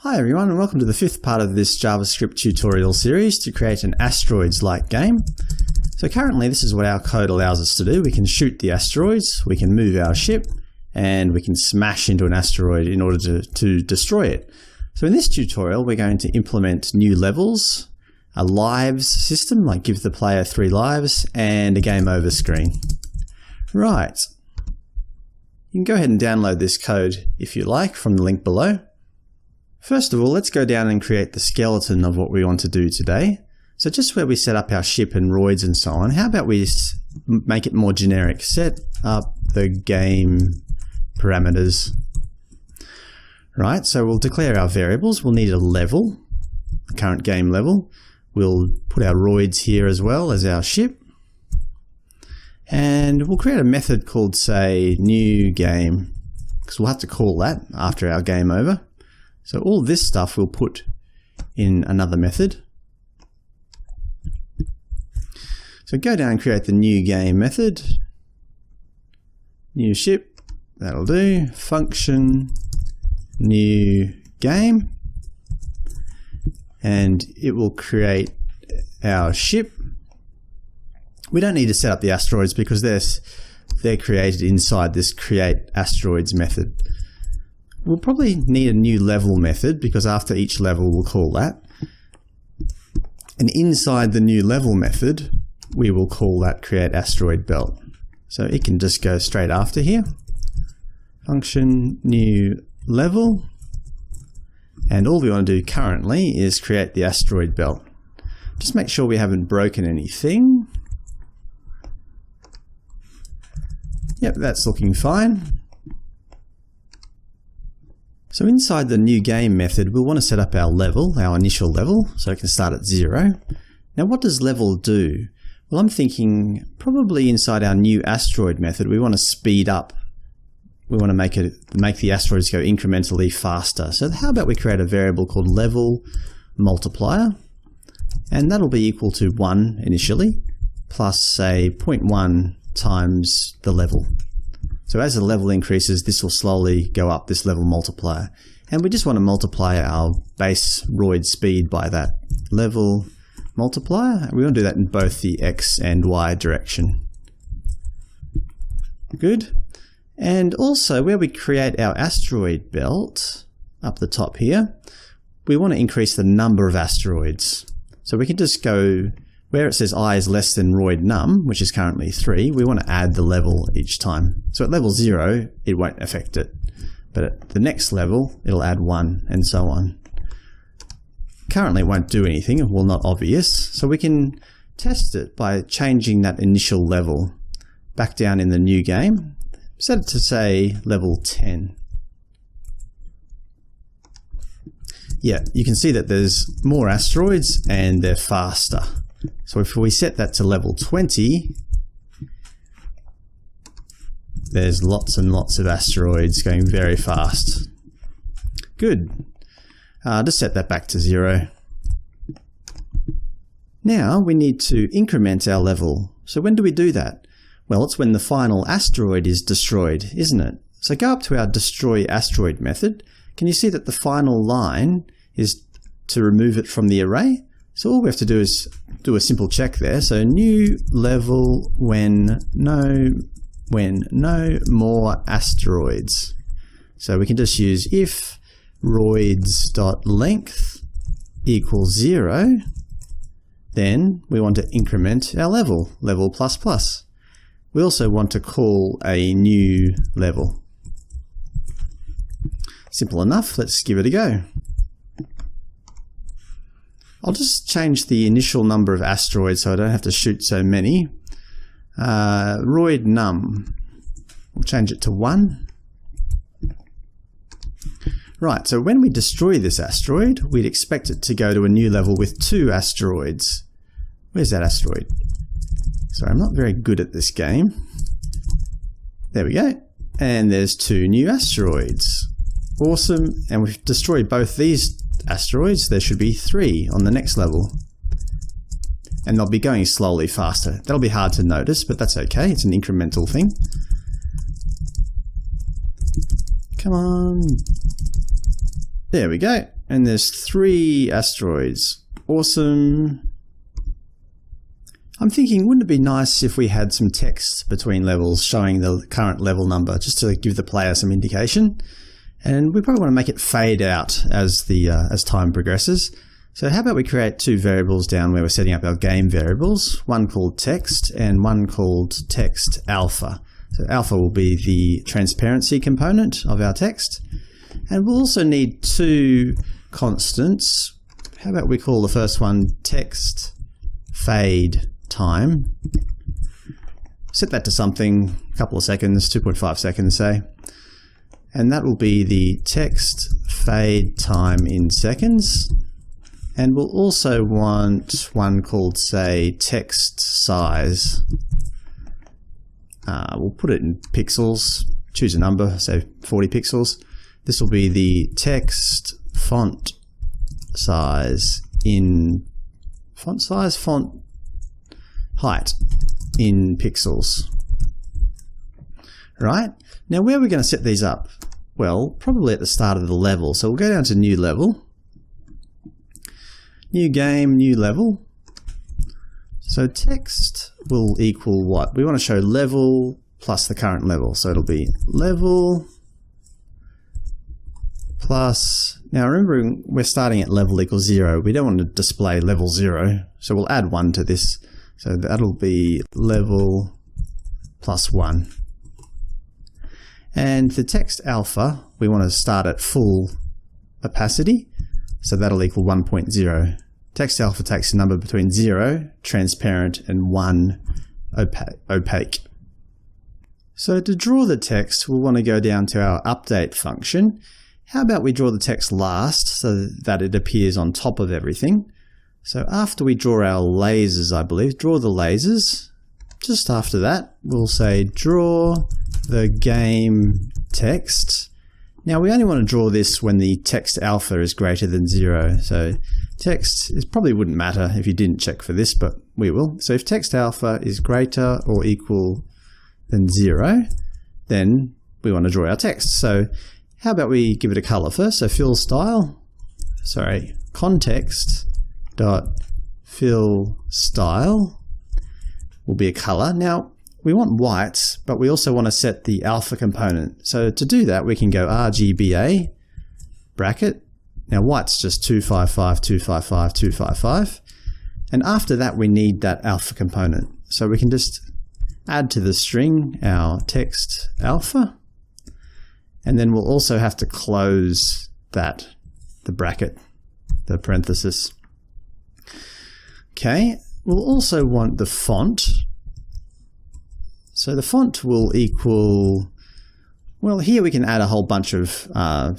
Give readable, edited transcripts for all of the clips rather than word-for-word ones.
Hi everyone, and welcome to the fifth part of this JavaScript tutorial series to create an Asteroids-like game. So currently this is what our code allows us to do. We can shoot the asteroids, we can move our ship, and we can smash into an asteroid in order to destroy it. So in this tutorial we're going to implement new levels, a lives system, like give the player 3 lives, and a game over screen. Right. You can go ahead and download this code if you like from the link below. First of all, let's go down and create the skeleton of what we want to do today. So just where we set up our ship and roids and so on, how about we make it more generic? Set up the game parameters. Right, so we'll declare our variables. We'll need a level, the current game level. We'll put our roids here as well as our ship. And we'll create a method called, say, new game, because we'll have to call that after our game over. So all this stuff we'll put in another method. So go down and create the new game method. New ship, that'll do. Function, new game. And it will create our ship. We don't need to set up the asteroids because they're created inside this create asteroids method. We'll probably need a new level method because after each level we'll call that. And inside the new level method, we will call that create asteroid belt. So it can just go straight after here. Function new level. And all we want to do currently is create the asteroid belt. Just make sure we haven't broken anything. Yep, that's looking fine. So inside the new game method, we'll want to set up our level, our initial level, so it can start at 0. Now what does level do? Well, I'm thinking probably inside our new asteroid method, we want to speed up. We want to make the asteroids go incrementally faster. So how about we create a variable called level multiplier, and that'll be equal to 1 initially, plus say 0.1 times the level. So as the level increases, this will slowly go up, this level multiplier. And we just want to multiply our base roid speed by that level multiplier. We want to do that in both the X and Y direction. Good. And also where we create our asteroid belt, up the top here, we want to increase the number of asteroids. So we can just go where it says I is less than roid num, which is currently 3, we want to add the level each time. So at level 0, it won't affect it. But at the next level, it'll add 1, and so on. Currently it won't do anything, well, not obvious. So we can test it by changing that initial level back down in the new game. Set it to, say, level 10. Yeah, you can see that there's more asteroids and they're faster. So if we set that to level 20, there's lots and lots of asteroids going very fast. Good. Just set that back to 0. Now we need to increment our level. So when do we do that? Well, it's when the final asteroid is destroyed, isn't it? So go up to our destroy asteroid method. Can you see that the final line is to remove it from the array? So all we have to do is do a simple check there. So new level when no more asteroids. So we can just use if roids.length equals 0, then we want to increment our level plus. We also want to call a new level. Simple enough, let's give it a go. I'll just change the initial number of asteroids so I don't have to shoot so many. Roid num, we'll change it to 1. Right, so when we destroy this asteroid, we'd expect it to go to a new level with 2 asteroids. Where's that asteroid? Sorry, I'm not very good at this game. There we go. And there's 2 new asteroids. Awesome, and we've destroyed both these asteroids. There should be 3 on the next level. And they'll be going slowly faster. That'll be hard to notice, but that's okay. It's an incremental thing. Come on. There we go. And there's 3 asteroids. Awesome. I'm thinking, wouldn't it be nice if we had some text between levels showing the current level number, just to give the player some indication? And we probably want to make it fade out as time progresses. So how about we create 2 variables down where we're setting up our game variables, one called text and one called text alpha. So alpha will be the transparency component of our text. And we'll also need 2 constants. How about we call the first one text fade time. Set that to something, a couple of seconds, 2.5 seconds say. And that will be the text fade time in seconds. And we'll also want one called, say, text size. We'll put it in pixels, choose a number, say 40 pixels. This will be the text font size in font height in pixels. Right? Now where are we going to set these up? Well, probably at the start of the level. So we'll go down to new level. New game, new level. So text will equal what? We want to show level plus the current level. So it'll be level plus, now remembering we're starting at level equals 0. We don't want to display level 0. So we'll add 1 to this. So that'll be level plus 1. And the text alpha, we want to start at full opacity. So that'll equal 1.0. Text alpha takes a number between 0, transparent, and 1, opaque. So to draw the text, we'll want to go down to our update function. How about we draw the text last so that it appears on top of everything? So after we draw our lasers, I believe, draw the lasers. Just after that, we'll say draw the game text. Now we only want to draw this when the text alpha is greater than 0. So text, it probably wouldn't matter if you didn't check for this, but we will. So if text alpha is greater or equal than 0, then we want to draw our text. So how about we give it a color first? So context dot fill style will be a color. Now we want white, but we also want to set the alpha component. So to do that, we can go RGBA bracket. Now white's just 255, 255, 255. And after that, we need that alpha component. So we can just add to the string our text alpha. And then we'll also have to close that, the bracket, the parenthesis. Okay, we'll also want the font. So the font will equal, well, here we can add a whole bunch of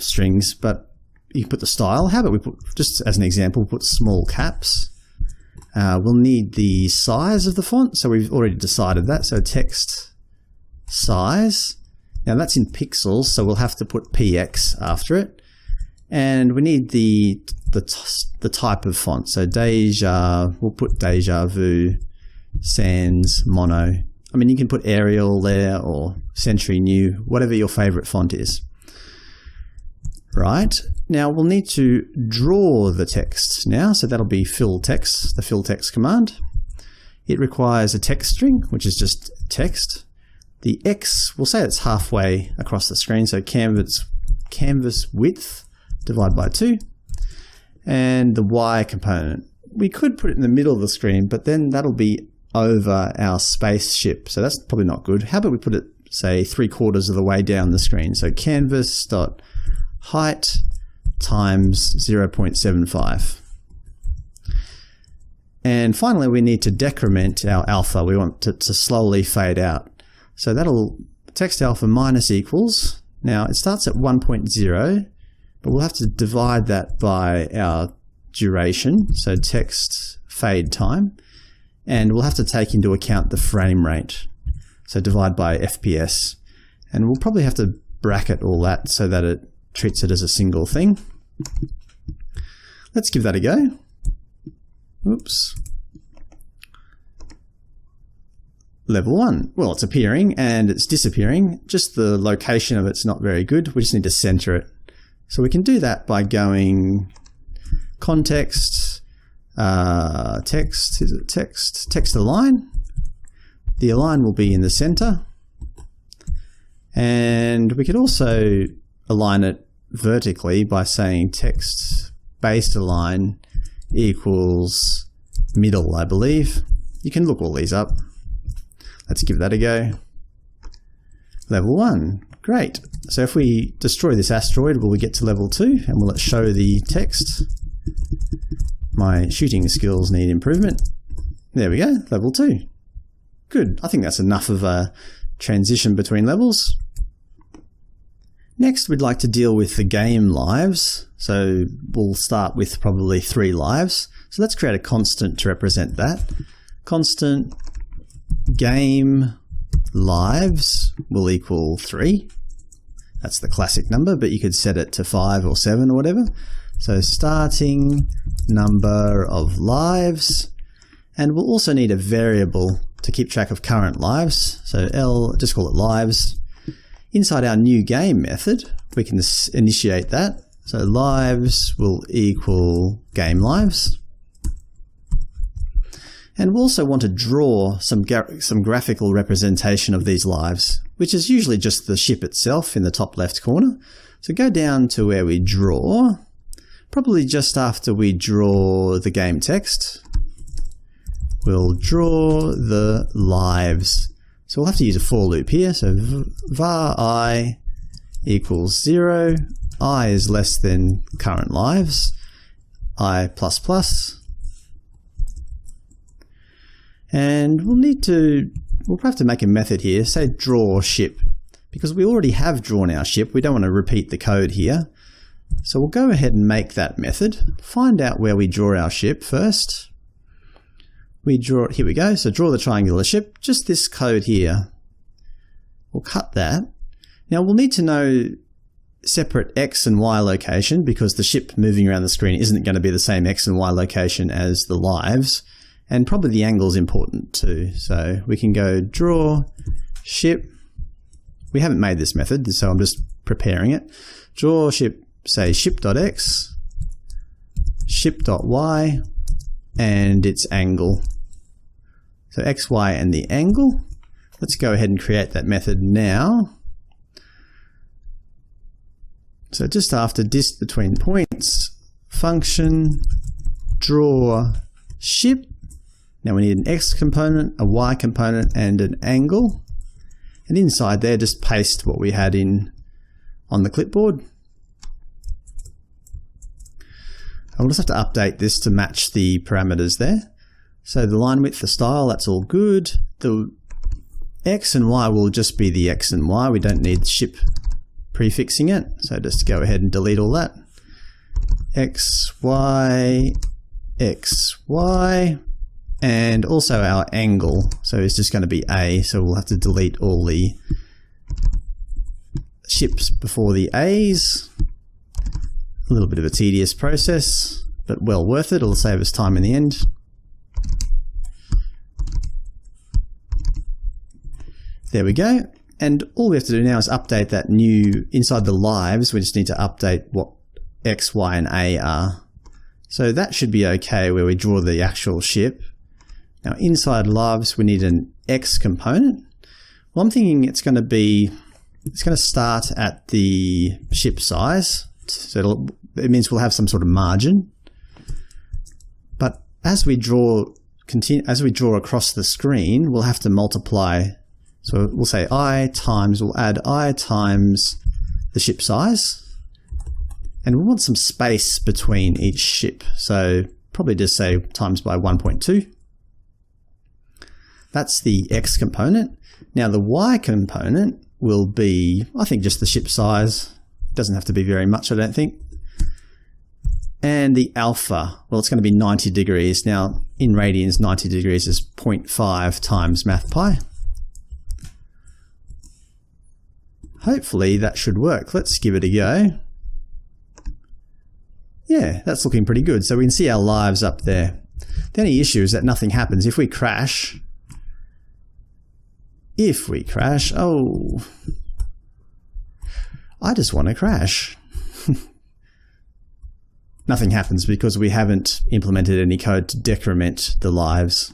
strings, but you can put the style. How about we put, just as an example, put small caps. We'll need the size of the font, so we've already decided that. So text size. Now that's in pixels, so we'll have to put px after it. And we need the type of font. So we'll put Deja Vu, Sans, Mono. I mean, you can put Arial there or Century New, whatever your favorite font is. Right, now we'll need to draw the text now, so that'll be fillText, the fillText command. It requires a text string, which is just text. The X, we'll say it's halfway across the screen, so canvas width divided by 2. And the Y component, we could put it in the middle of the screen, but then that'll be over our spaceship, so that's probably not good. How about we put it, say, 3/4 of the way down the screen? So canvas.height times 0.75. And finally, we need to decrement our alpha. We want it to slowly fade out. So that'll text alpha minus equals. Now it starts at 1.0, but we'll have to divide that by our duration, so text fade time. And we'll have to take into account the frame rate. So divide by FPS. And we'll probably have to bracket all that so that it treats it as a single thing. Let's give that a go. Oops. Level 1. Well, it's appearing and it's disappearing. Just the location of it's not very good. We just need to center it. So we can do that by going context, text, is it text? Text align. The align will be in the center. And we could also align it vertically by saying text based align equals middle, I believe. You can look all these up. Let's give that a go. Level 1, great. So if we destroy this asteroid, will we get to level 2 and will it show the text? My shooting skills need improvement. There we go, level 2. Good, I think that's enough of a transition between levels. Next, we'd like to deal with the game lives. So we'll start with probably 3 lives. So let's create a constant to represent that. Constant game lives will equal 3. That's the classic number, but you could set it to 5 or 7 or whatever. So starting number of lives, and we'll also need a variable to keep track of current lives. So L, just call it lives. Inside our new game method, we can initiate that. So lives will equal game lives. And we'll also want to draw some graphical representation of these lives, which is usually just the ship itself in the top left corner. So go down to where we draw, probably just after we draw the game text. We'll draw the lives. So we'll have to use a for loop here. So var I equals 0. I is less than current lives. I plus plus. And we'll have to make a method here, say draw ship, because we already have drawn our ship. We don't want to repeat the code here. So we'll go ahead and make that method, find out where we draw our ship first. Here we go, so draw the triangular ship, just this code here. We'll cut that. Now we'll need to know separate X and Y location because the ship moving around the screen isn't going to be the same X and Y location as the lives. And probably the angle is important too. So we can go draw ship. We haven't made this method, so I'm just preparing it. Draw ship, say ship.x, ship.y, and its angle. So x, y, and the angle. Let's go ahead and create that method now. So just after dist between points, function draw ship. Now we need an X component, a Y component, and an angle. And inside there, just paste what we had on the clipboard. I'll just have to update this to match the parameters there. So the line width, the style, that's all good. The X and Y will just be the X and Y. We don't need ship prefixing it. So just go ahead and delete all that. X, Y, X, Y. And also our angle, so it's just going to be A, so we'll have to delete all the ships before the A's. A little bit of a tedious process, but well worth it. It'll save us time in the end. There we go. And all we have to do now is update that new, inside the lives, we just need to update what X, Y, and A are. So that should be okay where we draw the actual ship. Now inside lives we need an X component. Well, I'm thinking it's going to start at the ship size. So it means we'll have some sort of margin. But as we draw across the screen, we'll have to multiply. So we'll say we'll add I times the ship size. And we want some space between each ship. So probably just say times by 1.2. That's the X component. Now the Y component will be, I think, just the ship size. Doesn't have to be very much, I don't think. And the alpha, well, it's going to be 90 degrees. Now in radians, 90 degrees is 0.5 times math pi. Hopefully that should work. Let's give it a go. Yeah, that's looking pretty good. So we can see our lives up there. The only issue is that nothing happens. If we crash, oh, I just want to crash. nothing happens because we haven't implemented any code to decrement the lives.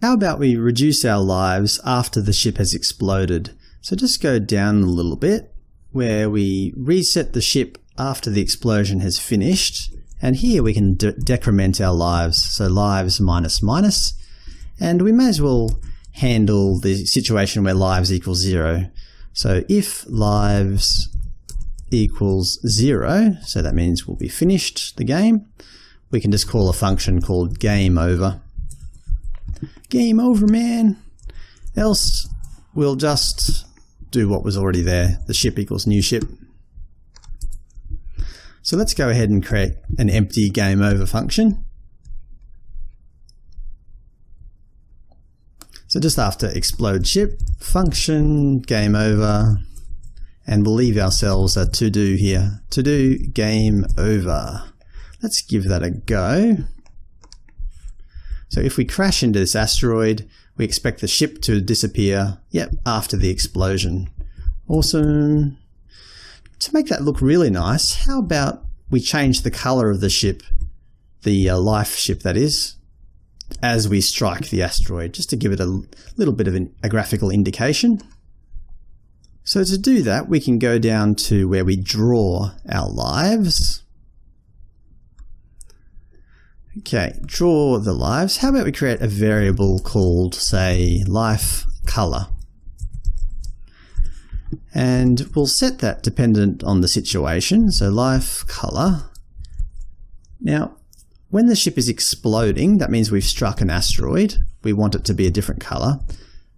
How about we reduce our lives after the ship has exploded? So just go down a little bit where we reset the ship after the explosion has finished, and here we can decrement our lives, so lives minus minus, and we may as well handle the situation where lives equals 0. So if lives equals 0, so that means we'll be finished the game, we can just call a function called game over. Game over, man! Else we'll just do what was already there, the ship equals new ship. So let's go ahead and create an empty game over function. So just after explode ship, function game over, and we'll leave ourselves a to do here. To do game over. Let's give that a go. So if we crash into this asteroid, we expect the ship to disappear, after the explosion. Awesome. To make that look really nice, how about we change the color of the ship, the life ship that is, as we strike the asteroid, just to give it a little bit of a graphical indication. So to do that, we can go down to where we draw our lives. Okay, draw the lives. How about we create a variable called, say, life color? And we'll set that dependent on the situation, so life color. Now, when the ship is exploding, that means we've struck an asteroid. We want it to be a different color,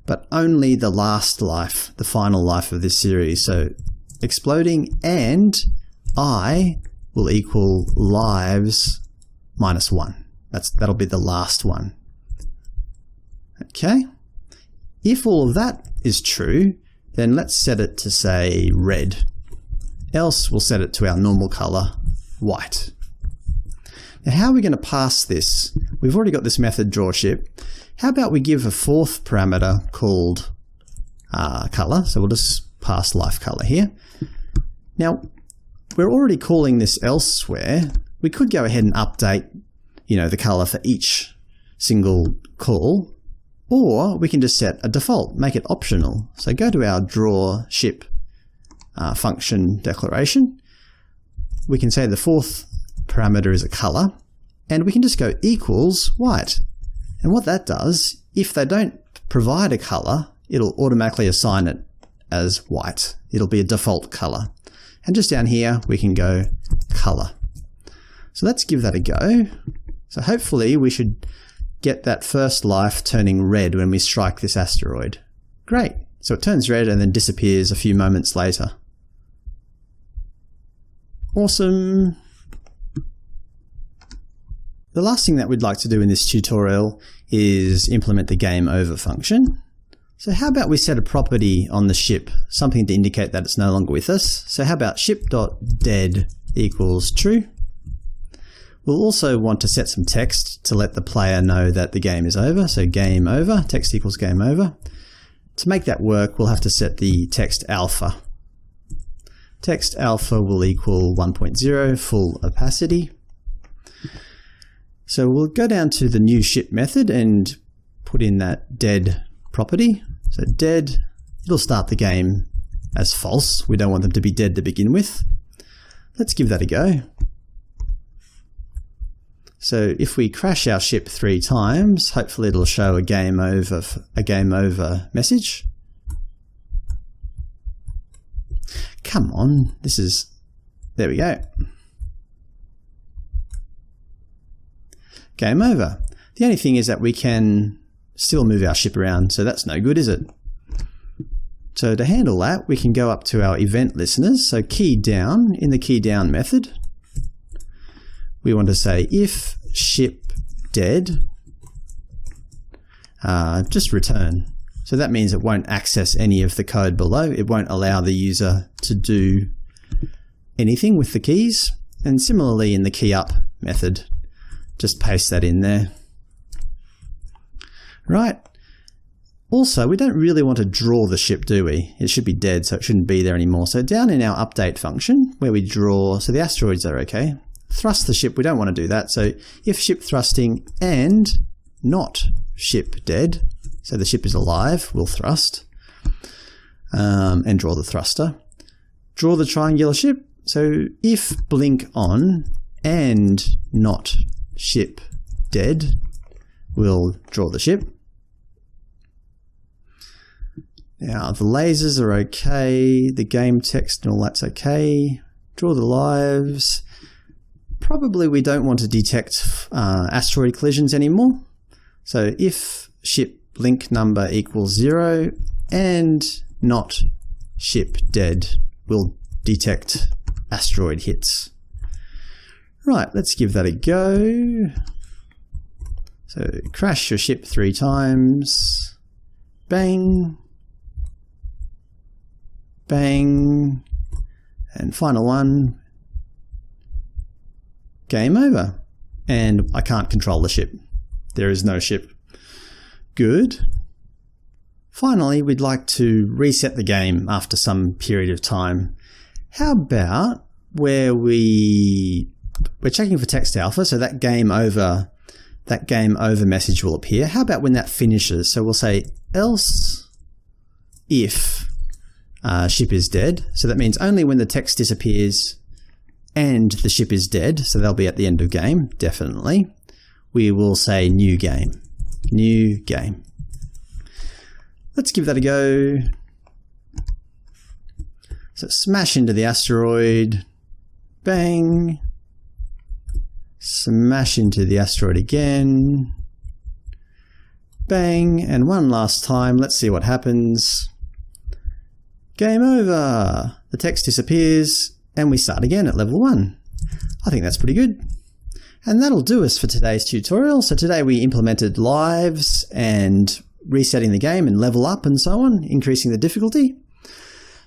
but only the last life, the final life of this series. So exploding and I will equal lives minus 1. That'll be the last one. Okay. If all of that is true, then let's set it to, say, red. Else we'll set it to our normal color, white. Now how are we going to pass this? We've already got this method drawShip. How about we give a fourth parameter called color? So we'll just pass life color here. Now we're already calling this elsewhere. We could go ahead and update, the color for each single call, or we can just set a default, make it optional. So go to our drawShip function declaration. We can say the fourth parameter is a color, and we can just go equals white. And what that does, if they don't provide a color, it'll automatically assign it as white. It'll be a default color. And just down here, we can go color. So let's give that a go. So hopefully we should get that first life turning red when we strike this asteroid. Great. So it turns red and then disappears a few moments later. Awesome. The last thing that we'd like to do in this tutorial is implement the game over function. So how about we set a property on the ship, something to indicate that it's no longer with us. So how about ship.dead equals true. We'll also want to set some text to let the player know that the game is over. So game over, text equals game over. To make that work, we'll have to set the text alpha. Text alpha will equal 1.0 full opacity. So we'll go down to the new ship method and put in that dead property. So dead, it'll start the game as false. We don't want them to be dead to begin with. Let's give that a go. So if we crash our ship 3 times, hopefully it'll show a game over message. Come on, there we go. Game over. The only thing is that we can still move our ship around, so that's no good, is it? So to handle that, we can go up to our event listeners. So key down, in the key down method, we want to say if ship dead, just return. So that means it won't access any of the code below. It won't allow the user to do anything with the keys. And similarly in the key up method, – just paste that in there. Right. Also, we don't really want to draw the ship, do we? It should be dead, so it shouldn't be there anymore. So down in our update function, where we draw, so the asteroids are okay. Thrust the ship, we don't want to do that. So if ship thrusting and not ship dead, so the ship is alive, we'll thrust and draw the thruster. Draw the triangular ship. So if blink on and not ship dead, we'll draw the ship. Now the lasers are okay, the game text and all that's okay. Draw the lives. Probably we don't want to detect asteroid collisions anymore. So if ship blink number equals 0 and not ship dead, we'll detect asteroid hits. Right, let's give that a go. So crash your ship 3 times. Bang. Bang. And final one. Game over. And I can't control the ship. There is no ship. Good. Finally, we'd like to reset the game after some period of time. How about where we're checking for text alpha, so that game over message will appear. How about when that finishes? So we'll say else if ship is dead. So that means only when the text disappears and the ship is dead, so they'll be at the end of game, definitely. We will say new game. New game. Let's give that a go. So smash into the asteroid. Bang. Smash into the asteroid again. Bang. And one last time. Let's see what happens. Game over. The text disappears and we start again at level 1. I think that's pretty good. And that'll do us for today's tutorial. So today we implemented lives and resetting the game and level up and so on, increasing the difficulty.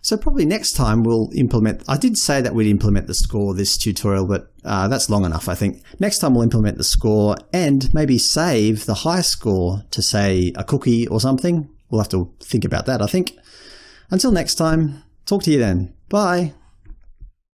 So probably next time we'll implement, I did say that we'd implement the score this tutorial, but that's long enough, I think. Next time we'll implement the score and maybe save the high score to, say, a cookie or something. We'll have to think about that, I think. Until next time, talk to you then. Bye.